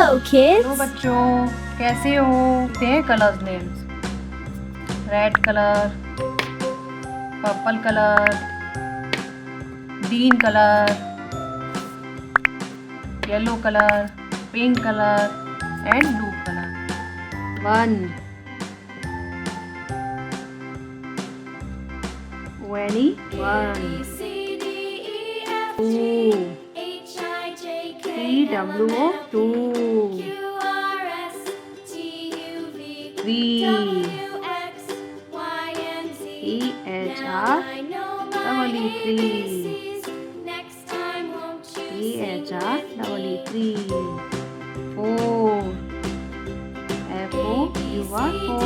Hello, kids. Hello बच्चों, कैसे हो? देखते हैं colours names. Red colour, purple colour, green colour, yellow colour, pink colour and blue colour. 1 21 2 TWO2 3 EHR3 4 FOUR4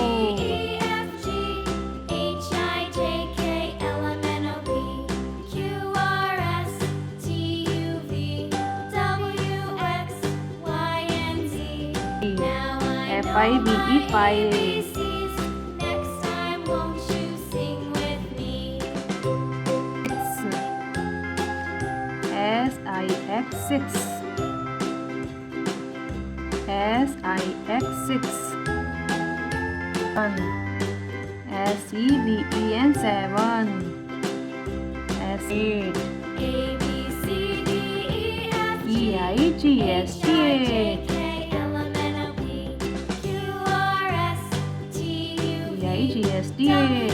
FIVE5 SIX6 SIX6 SEVEN7 S8 EIGST8 EIGST8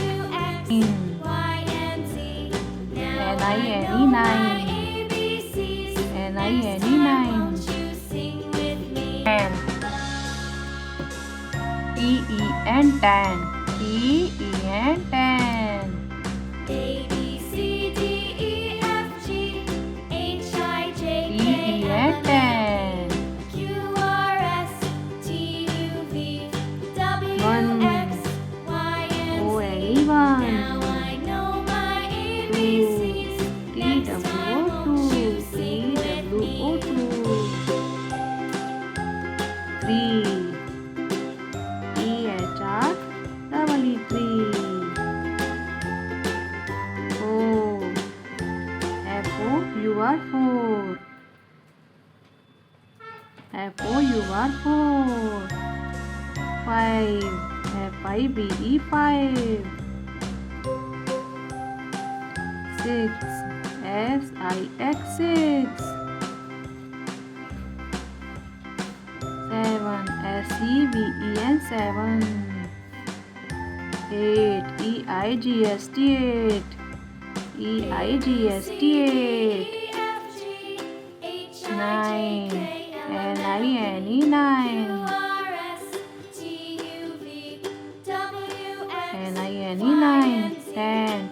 NINE9 TEN10 FOUR4 5 FIVE5 6 SIX6 7 SEVEN7 8 EIGST8 9 NINE9 10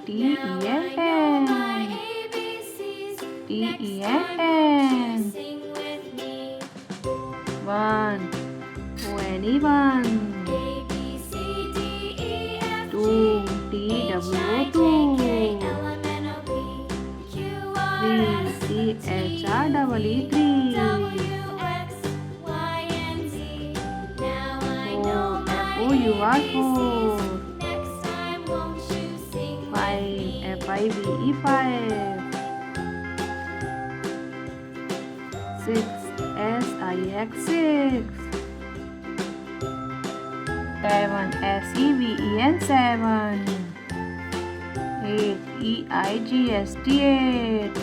TEN10 1 21 2 TWO2 3 EHR3 FOUR4 5 FIVE5 6 SIX6 7 SEVEN7 8 EIGST8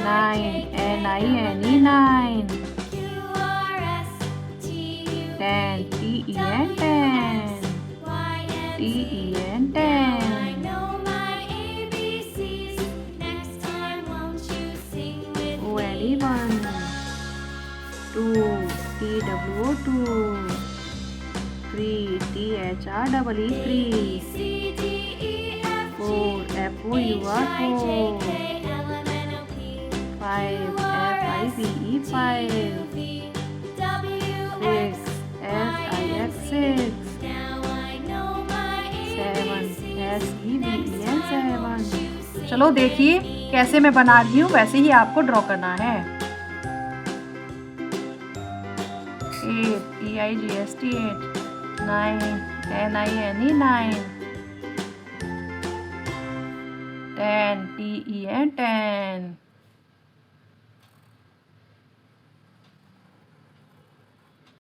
9 NINE9 10 TEN10 ONE1 2 TWO2 3 THR3 4 FOUR4 5 FIVE5 6 SIX6 7 SEVEN7। चलो देखिए कैसे मैं बना रही हूँ, वैसे ही आपको draw करना है। 8 EIGST8 9 NINE9 10 TEN10